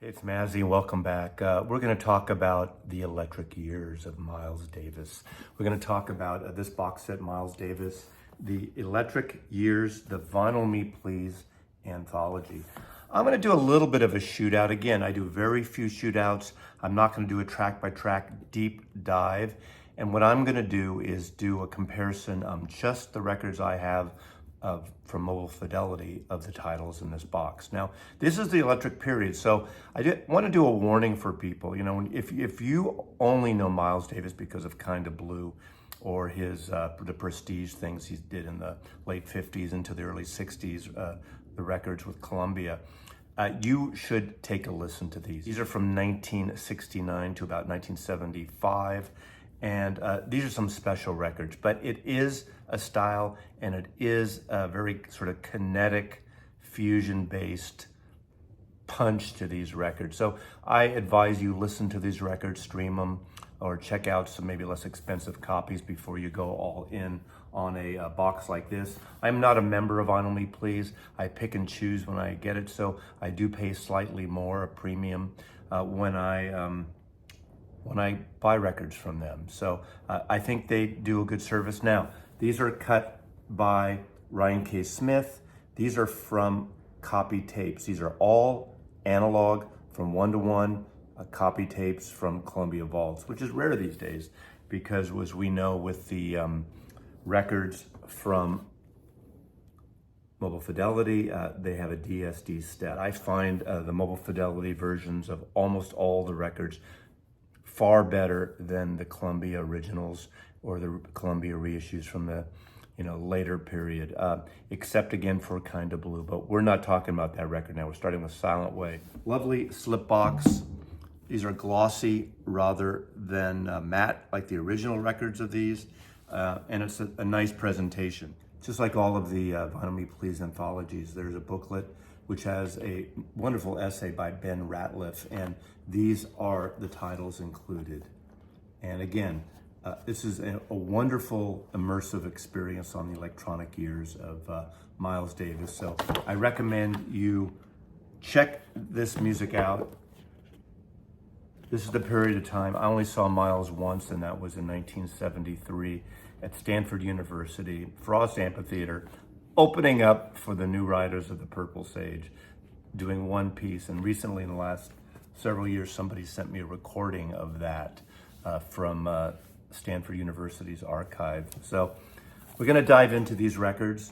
It's Mazzy, welcome back. We're going to talk about the electric years of Miles Davis. We're going to talk about this box set, Miles Davis, the electric years, the Vinyl Me Please anthology. I'm going to do a little bit of a shootout. Again, I do very few shootouts. I'm not going to do a track by track deep dive. And what I'm going to do is do a comparison of just the records I have from Mobile Fidelity of the titles in this box. Now, this is the electric period, so I want to do a warning for people. You know, if you only know Miles Davis because of Kinda Blue or his the Prestige things he did in the late 50s into the early 60s, the records with Columbia, you should take a listen to these. These are from 1969 to about 1975. And these are some special records, but it is a style and it is a very sort of kinetic, fusion-based punch to these records. So I advise you listen to these records, stream them, or check out some maybe less expensive copies before you go all in on a box like this. I'm not a member of Vinyl Me Please. I pick and choose when I get it, so I do pay slightly more, a premium, when I buy records from them. So I think they do a good service. Now, these are cut by Ryan K. Smith. These are from copy tapes. These are all analog from 1-to-1 copy tapes from Columbia Vaults, which is rare these days because, as we know, with the records from Mobile Fidelity, they have a DSD stat. I find the Mobile Fidelity versions of almost all the records far better than the Columbia originals or the Columbia reissues from the later period, except again for Kinda Blue. But we're not talking about that record now. We're starting with Silent Way. Lovely slip box. These are glossy rather than matte like the original records of these, and it's a nice presentation. Just like all of the Vinyl Me Please anthologies, there's a booklet which has a wonderful essay by Ben Ratliff, and these are the titles included. And again, this is a wonderful immersive experience on the electronic years of Miles Davis. So I recommend you check this music out. This is the period of time. I only saw Miles once, and that was in 1973 at Stanford University, Frost Amphitheater, opening up for the New Riders of the Purple Sage, doing one piece. And recently, in the last several years, somebody sent me a recording of that from Stanford University's archive. So we're going to dive into these records.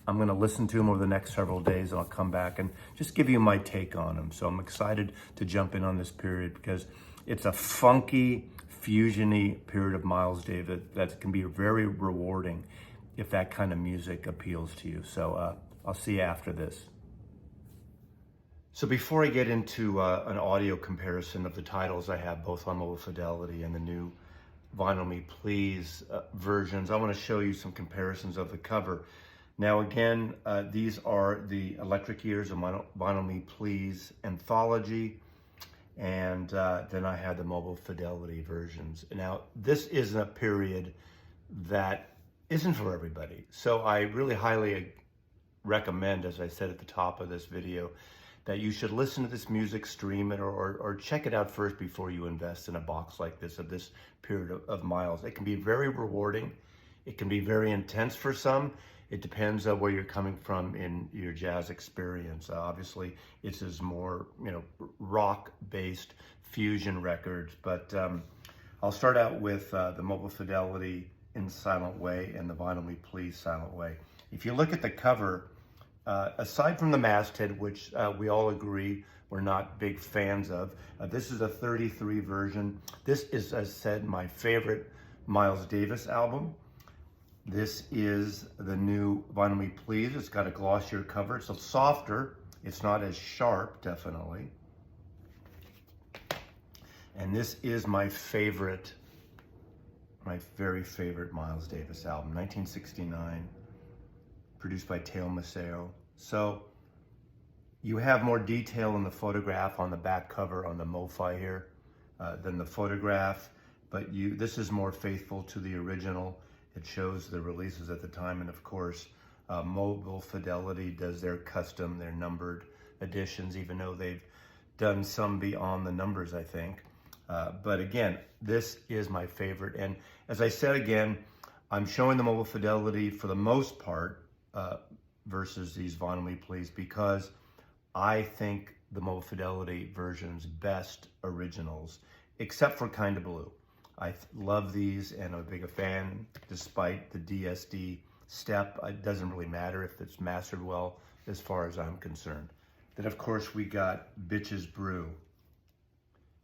I'm going to listen to them over the next several days, and I'll come back and just give you my take on them. So I'm excited to jump in on this period because it's a funky, fusion-y period of Miles Davis that can be very rewarding if that kind of music appeals to you. So I'll see you after this. So before I get into an audio comparison of the titles I have both on Mobile Fidelity and the new Vinyl Me Please versions, I want to show you some comparisons of the cover. Now again, these are the electric years of Vinyl Me Please anthology, and then I had the Mobile Fidelity versions. Now this is a period that isn't for everybody. So I really highly recommend, as I said at the top of this video, that you should listen to this music, stream it, or check it out first before you invest in a box like this of this period of Miles. It can be very rewarding. It can be very intense for some. It depends on where you're coming from in your jazz experience. Obviously, it's is more rock-based fusion records, but I'll start out with the Mobile Fidelity in Silent Way and the Vinyl Me Please Silent Way. If you look at the cover, aside from the masthead, which we all agree we're not big fans of, this is a 33 version. This is, as said, my favorite Miles Davis album. This is the new Vinyl Me Please. It's got a glossier cover. It's a softer. It's not as sharp, definitely. And this is my favorite, my very favorite Miles Davis album, 1969, produced by Teo Maceo. So you have more detail in the photograph on the back cover on the MoFi here than the photograph, but this is more faithful to the original. It shows the releases at the time, and of course, Mobile Fidelity does their custom, their numbered editions, even though they've done some beyond the numbers, I think. But again, this is my favorite. And as I said again, I'm showing the mobile fidelity for the most part versus these Vinyl Me Please, because I think the mobile fidelity version's best originals, except for Kinda Blue. I love these and I'm a big fan, despite the DSD step. It doesn't really matter if it's mastered well as far as I'm concerned. Then of course we got Bitches Brew.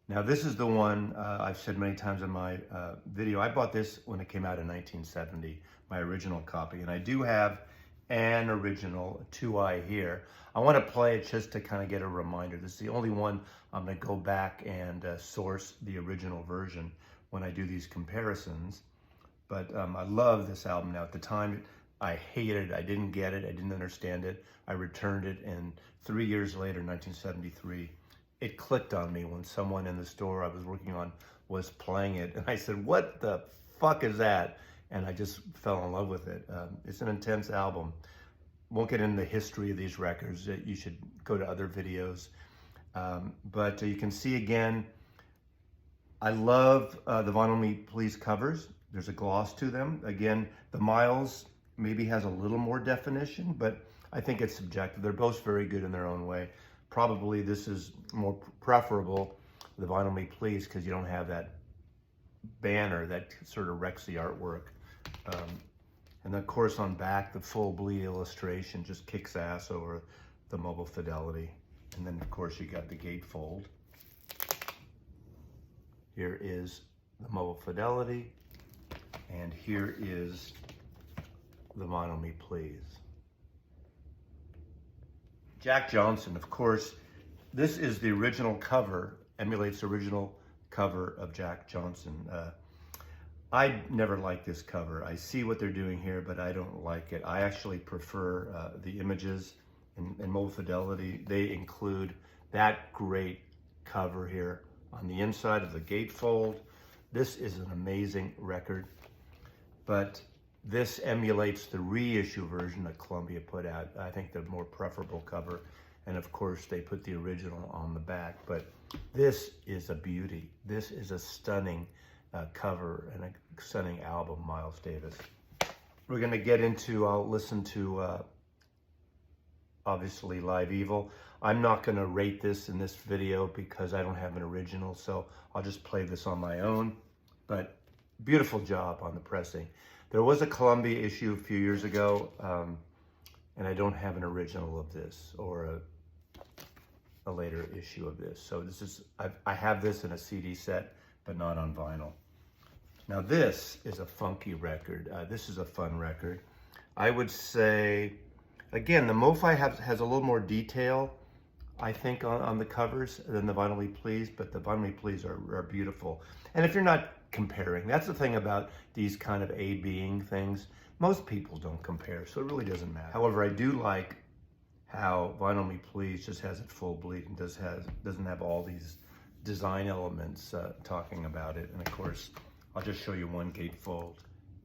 Now this is the one I've said many times in my video. I bought this when it came out in 1970, my original copy, and I do have an original 2i here. I want to play it just to kind of get a reminder. This is the only one I'm going to go back and source the original version when I do these comparisons. But I love this album. Now at the time I hated it, I didn't get it, I didn't understand it. I returned it, and 3 years later, 1973, it clicked on me when someone in the store I was working on was playing it. And I said, what the fuck is that? And I just fell in love with it. It's an intense album. Won't get into the history of these records. You should go to other videos. But you can see again, I love the Vinyl Me Please covers. There's a gloss to them. Again, the Miles maybe has a little more definition, but I think it's subjective. They're both very good in their own way. Probably this is more preferable, the Vinyl Me Please, because you don't have that banner that sort of wrecks the artwork. And of course on back, the full bleed illustration just kicks ass over the mobile fidelity. And then of course you got the gatefold. Here is the mobile fidelity, and here is the Vinyl Me Please. Jack Johnson, of course, this is the original cover, emulates the original cover of Jack Johnson. I never liked this cover. I see what they're doing here, but I don't like it. I actually prefer the images in mobile fidelity. They include that great cover here on the inside of the gatefold. This is an amazing record, but this emulates the reissue version that Columbia put out. I think the more preferable cover, and of course they put the original on the back, but this is a beauty. This is a stunning cover and a stunning album, Miles Davis. We're gonna get into, I'll listen to obviously Live Evil. I'm not gonna rate this in this video because I don't have an original, so I'll just play this on my own, but beautiful job on the pressing. There was a Columbia issue a few years ago, and I don't have an original of this or a later issue of this. So this is, I have this in a CD set, but not on vinyl. Now this is a funky record. This is a fun record. I would say, again, the MoFi has a little more detail, I think, on the covers than the Vinyl Me Please, but the Vinyl Me Please are beautiful. And if you're not comparing, that's the thing about these kind of A-being things. Most people don't compare, so it really doesn't matter. However, I do like how Vinyl Me Please just has it full bleed and doesn't have all these design elements talking about it. And of course, I'll just show you one gatefold.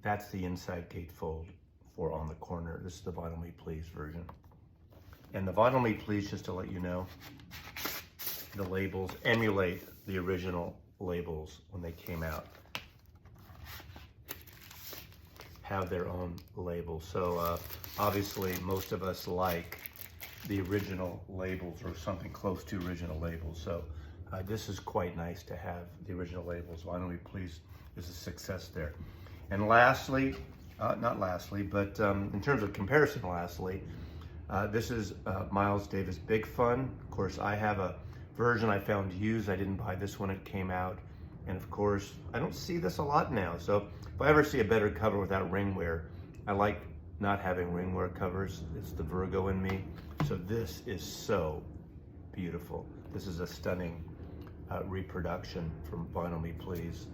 That's the inside gatefold for on the corner. This is the Vinyl Me Please version. And the Vinyl Me Please, just to let you know, the labels emulate the original labels when they came out. Have their own labels. So obviously most of us like the original labels or something close to original labels. So this is quite nice to have the original labels. Vinyl Me Please is a success there. And lastly, not lastly, but in terms of comparison, lastly, this is Miles Davis Big Fun. Of course, I have a version I found used. I didn't buy this when it came out. And of course, I don't see this a lot now. So if I ever see a better cover without ringwear, I like not having ringwear covers. It's the Virgo in me. So this is so beautiful. This is a stunning reproduction from Vinyl Me Please.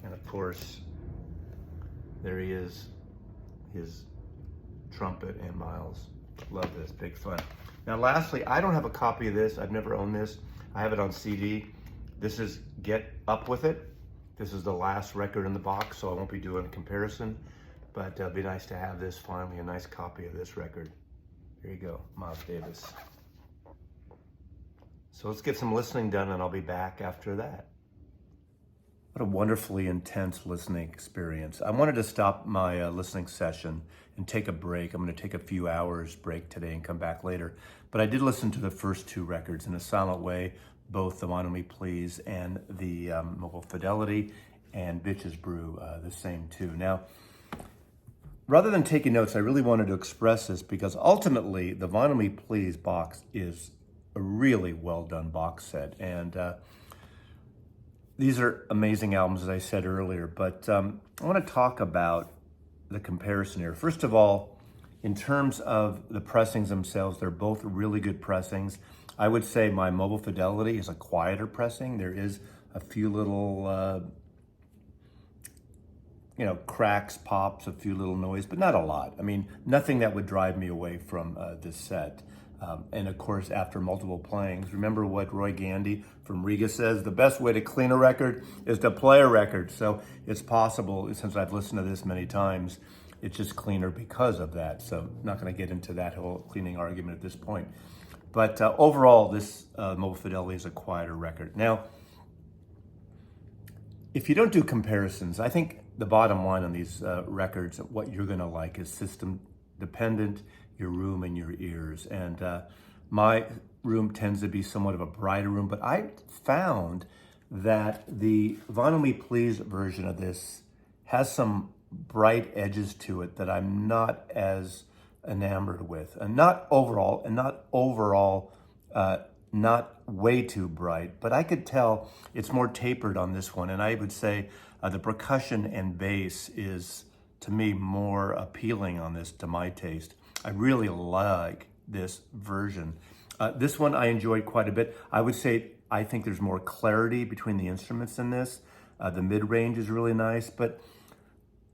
And of course, there he is, his trumpet and Miles. Love this, Big Fun. Now lastly, I don't have a copy of this. I've never owned this. I have it on CD. This is Get Up With It. This is the last record in the box, so I won't be doing a comparison, but it'd be nice to have this finally, a nice copy of this record. Here you go, Miles Davis. So let's get some listening done and I'll be back after that. What a wonderfully intense listening experience. I wanted to stop my listening session and take a break. I'm going to take a few hours break today and come back later. But I did listen to the first two records in a silent way, both the Vinyl Me Please and the Mobile Fidelity and Bitches Brew, the same too. Now, rather than taking notes, I really wanted to express this because ultimately the Vinyl Me Please box is a really well done box set. And these are amazing albums, as I said earlier, but I want to talk about the comparison here. First of all, in terms of the pressings themselves, they're both really good pressings. I would say my Mobile Fidelity is a quieter pressing. There is a few little, cracks, pops, a few little noise, but not a lot. I mean, nothing that would drive me away from this set. And of course, after multiple playings, remember what Roy Gandy from Rega says, the best way to clean a record is to play a record. So it's possible, since I've listened to this many times, it's just cleaner because of that. So I'm not gonna get into that whole cleaning argument at this point. But overall, this Mobile Fidelity is a quieter record. Now, if you don't do comparisons, I think the bottom line on these records, what you're gonna like is system dependent, your room and your ears. And my room tends to be somewhat of a brighter room, but I found that the Vinyl Me Please version of this has some bright edges to it that I'm not as enamored with. And not overall, not way too bright, but I could tell it's more tapered on this one. And I would say the percussion and bass is, to me, more appealing on this to my taste. I really like this version. This one I enjoyed quite a bit. I would say I think there's more clarity between the instruments in this. The mid-range is really nice, but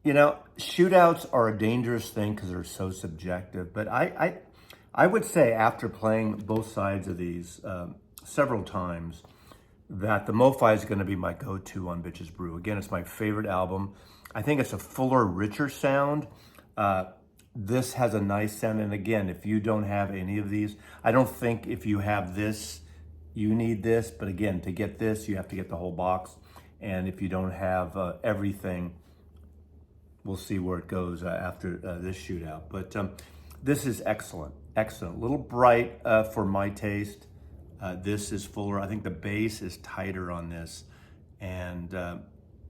shootouts are a dangerous thing because they're so subjective. But I would say after playing both sides of these several times, that the MoFi is going to be my go-to on Bitches Brew. Again, it's my favorite album. I think it's a fuller, richer sound. This has a nice sound. And again, if you don't have any of these, I don't think if you have this, you need this. But again, to get this, you have to get the whole box. And if you don't have everything, we'll see where it goes after this shootout. But this is excellent, excellent. A little bright for my taste. This is fuller. I think the bass is tighter on this. And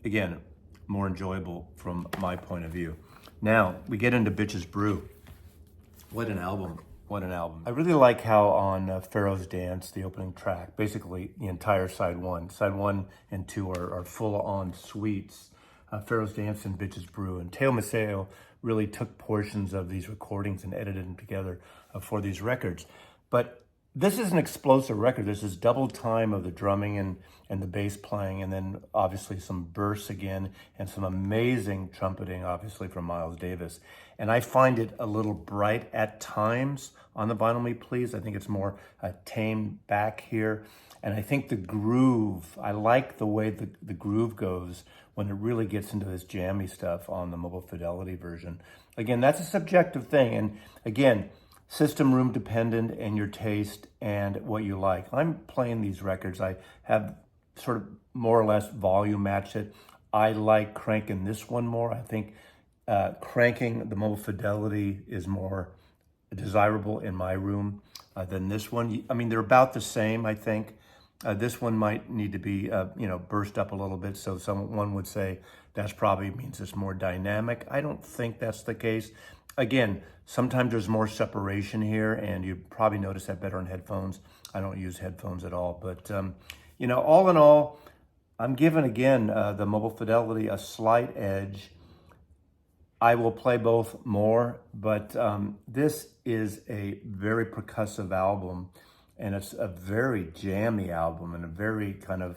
again, more enjoyable from my point of view. Now, we get into Bitches Brew. What an album. What an album. I really like how on Pharaoh's Dance, the opening track, basically the entire side one and two are full-on suites. Pharaoh's Dance and Bitches Brew. And Teo Maceo really took portions of these recordings and edited them together for these records. But this is an explosive record. There's this double time of the drumming and the bass playing, and then obviously some bursts again, and some amazing trumpeting, obviously, from Miles Davis. And I find it a little bright at times on the Vinyl Me Please. I think it's more tamed back here. And I think the groove, I like the way the groove goes when it really gets into this jammy stuff on the Mobile Fidelity version. Again, that's a subjective thing. And again, system room dependent and your taste and what you like. I'm playing these records. I have sort of more or less volume matched it. I like cranking this one more. I think cranking the Mobile Fidelity is more desirable in my room than this one. I mean, they're about the same, I think. This one might need to be, burst up a little bit. So someone would say that probably means it's more dynamic. I don't think that's the case. Again, sometimes there's more separation here, and you probably notice that better on headphones. I don't use headphones at all, but all in all, I'm giving again the Mobile Fidelity a slight edge. I will play both more, but this is a very percussive album, and it's a very jammy album and a very kind of,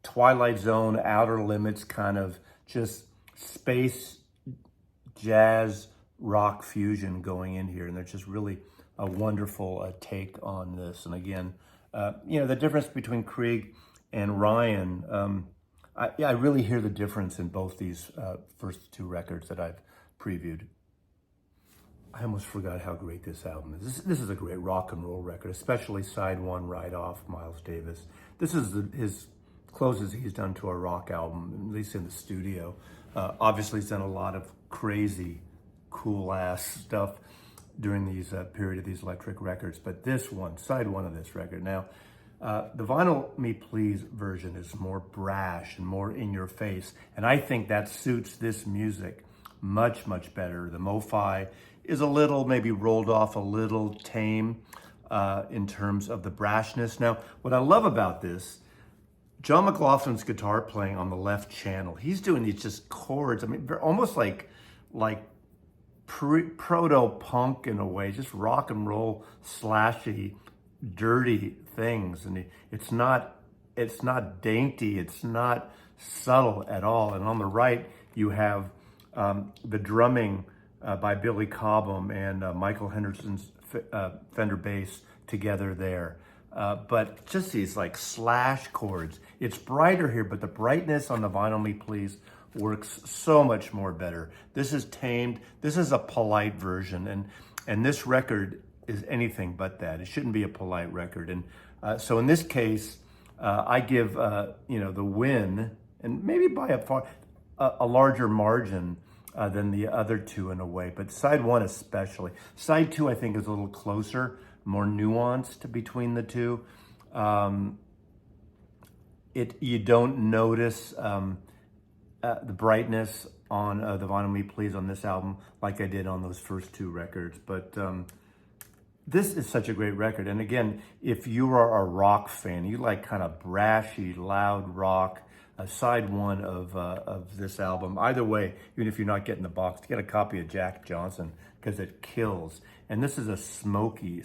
Twilight Zone, Outer Limits kind of just space jazz rock fusion going in here. And there's just really a wonderful take on this. And again, the difference between Krieg and Ryan, I really hear the difference in both these first two records that I've previewed. I almost forgot how great this album is. This is a great rock and roll record, especially side one, Right Off, Miles Davis. This is his closest he's done to a rock album, at least in the studio. Obviously, he's done a lot of crazy, cool-ass stuff during these period of these electric records. But this one, side one of this record. Now, the Vinyl Me Please version is more brash and more in your face. And I think that suits this music much, much better. The MoFi is a little, maybe rolled off a little tame in terms of the brashness. Now, what I love about this, John McLaughlin's guitar playing on the left channel, he's doing these just chords. I mean, they're almost like proto-punk in a way, just rock and roll, slashy, dirty things. And it's not dainty, it's not subtle at all. And on the right, you have the drumming by Billy Cobham and Michael Henderson's Fender bass together there. But just these like slash chords. It's brighter here, but the brightness on the Vinyl Me Please works so much more better. This is tamed. This is a polite version, and this record is anything but that. It shouldn't be a polite record. And so in this case, I give the win, and maybe by a larger margin than the other two in a way, but side one especially. Side two, I think, is a little closer, more nuanced between the two. You don't notice the brightness on the Vinyl Me Please on this album like I did on those first two records, but this is such a great record. And again, if you are a rock fan, you like kind of brashy, loud rock, side one of this album. Either way, even if you're not getting the box, get a copy of Jack Johnson because it kills. And this is a smoky,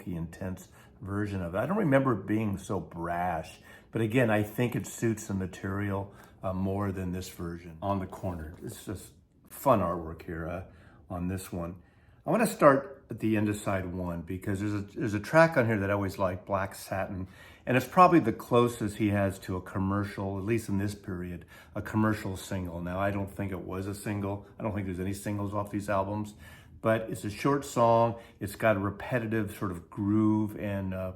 intense version of it. I don't remember it being so brash, but again, I think it suits the material more than this version. On the corner, it's just fun artwork here on this one. I want to start at the end of side one because there's a track on here that I always like, Black Satin, and it's probably the closest he has to a commercial, at least in this period, a commercial single. Now, I don't think it was a single. I don't think there's any singles off these albums, but it's a short song. It's got a repetitive sort of groove and I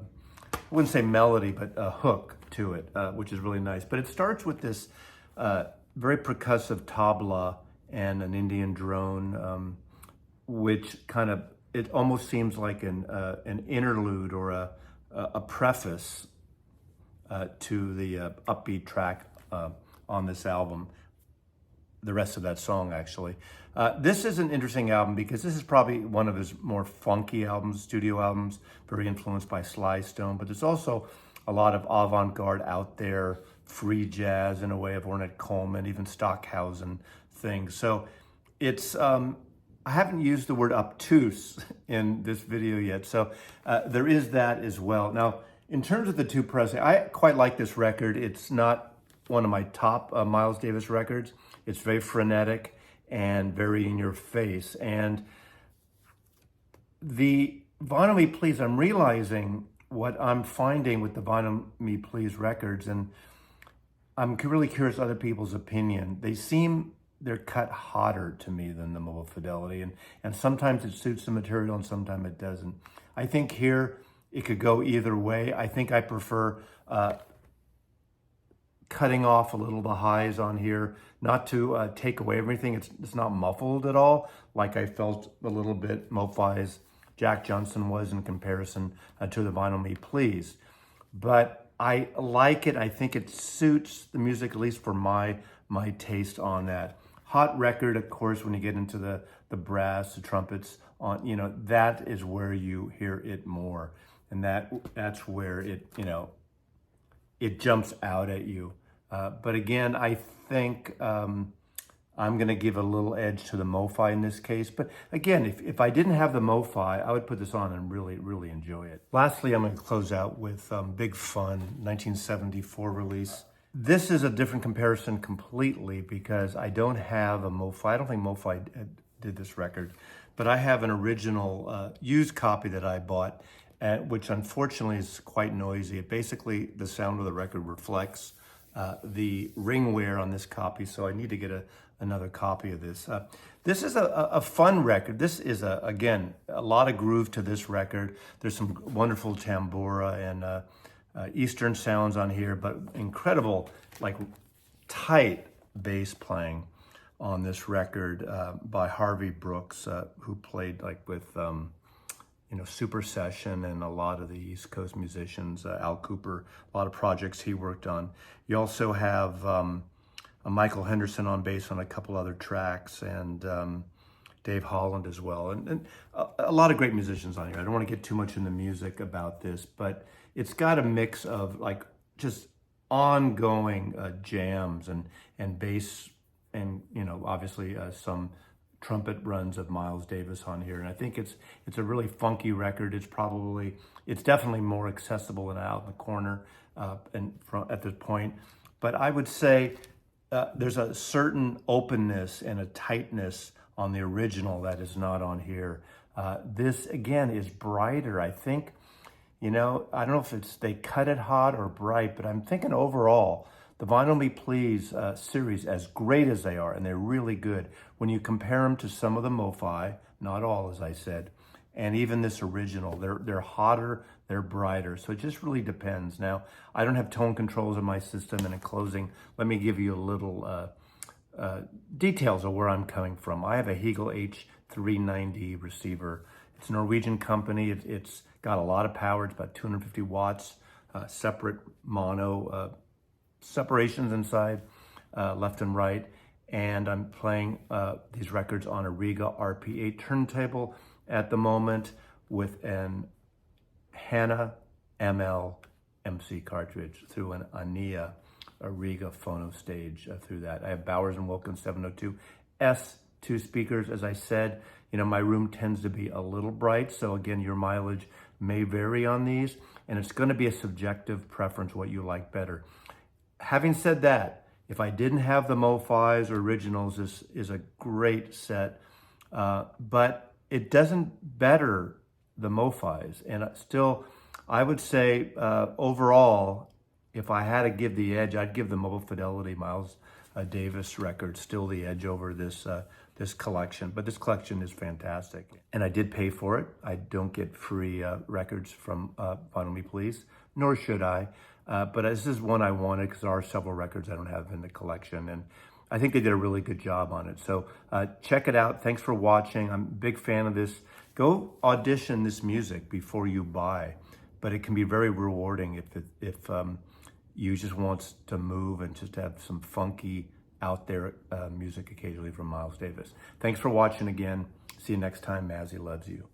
wouldn't say melody, but a hook to it, which is really nice. But it starts with this very percussive tabla and an Indian drone, which kind of, it almost seems like an interlude or a preface to the upbeat track on this album, the rest of that song actually. This is an interesting album because this is probably one of his more funky albums, studio albums, very influenced by Sly Stone, but there's also a lot of avant-garde out there, free jazz in a way of Ornette Coleman, even Stockhausen things. So it's, I haven't used the word obtuse in this video yet, so there is that as well. Now, in terms of the two pressing, I quite like this record. It's not one of my top Miles Davis records. It's very frenetic and very in your face. And the Vinyl Me Please, I'm realizing what I'm finding with the Vinyl Me Please records, and I'm really curious other people's opinion. They're cut hotter to me than the Mobile Fidelity, and sometimes it suits the material and sometimes it doesn't. I think here it could go either way. I think I prefer cutting off a little the highs on here, not to take away everything. It's not muffled at all, like I felt a little bit MoFi's Jack Johnson was in comparison to the Vinyl Me Please. But I like it. I think it suits the music, at least for my taste on that. Hot record, of course, when you get into the brass, the trumpets, on, that is where you hear it more. And that's where it, it jumps out at you. But again, I think I'm going to give a little edge to the MoFi in this case. But again, if I didn't have the MoFi, I would put this on and really, really enjoy it. Lastly, I'm going to close out with Big Fun, 1974 release. This is a different comparison completely because I don't have a MoFi. I don't think MoFi did this record, but I have an original used copy that I bought, which unfortunately is quite noisy. Basically, the sound of the record reflects the ring wear on this copy, so I need to get another copy of this. This is a fun record. This is, again, a lot of groove to this record. There's some wonderful tambura and Eastern sounds on here, but incredible, like tight bass playing on this record by Harvey Brooks, who played like with, Super Session and a lot of the East Coast musicians, Al Cooper, a lot of projects he worked on. You also have Michael Henderson on bass on a couple other tracks, and Dave Holland as well. And a lot of great musicians on here. I don't want to get too much in the music about this, but it's got a mix of like just ongoing jams and bass and, obviously some trumpet runs of Miles Davis on here. And I think it's a really funky record. It's definitely more accessible and out in the corner at this point. But I would say there's a certain openness and a tightness on the original that is not on here. This, again, is brighter. I think, I don't know if they cut it hot or bright, but I'm thinking overall, the Vinyl Me Please series, as great as they are, and they're really good, when you compare them to some of the MoFi, not all, as I said, and even this original, they're hotter, they're brighter. So it just really depends. Now, I don't have tone controls in my system, and in closing, let me give you a little details of where I'm coming from. I have a Hegel H390 receiver. It's a Norwegian company. It's got a lot of power. It's about 250 watts, separate mono separations inside, left and right. And I'm playing these records on a Rega RP8 turntable at the moment with an Hana ML MC cartridge through an Ania, a Rega phono stage through that. I have Bowers and Wilkins 702 S2 speakers. As I said, my room tends to be a little bright. So again, your mileage may vary on these, and it's going to be a subjective preference what you like better. Having said that, if I didn't have the MoFis or originals, this is a great set, but it doesn't better the MoFis. And still, I would say overall, if I had to give the edge, I'd give the Mobile Fidelity Miles Davis record still the edge over this collection. But this collection is fantastic, and I did pay for it. I don't get free records from Vinyl Me Please, nor should I. But this is one I wanted because there are several records I don't have in the collection, and I think they did a really good job on it. So check it out. Thanks for watching. I'm a big fan of this. Go audition this music before you buy, but it can be very rewarding if you just want to move and just have some funky out there music occasionally from Miles Davis. Thanks for watching again. See you next time. Mazzy loves you.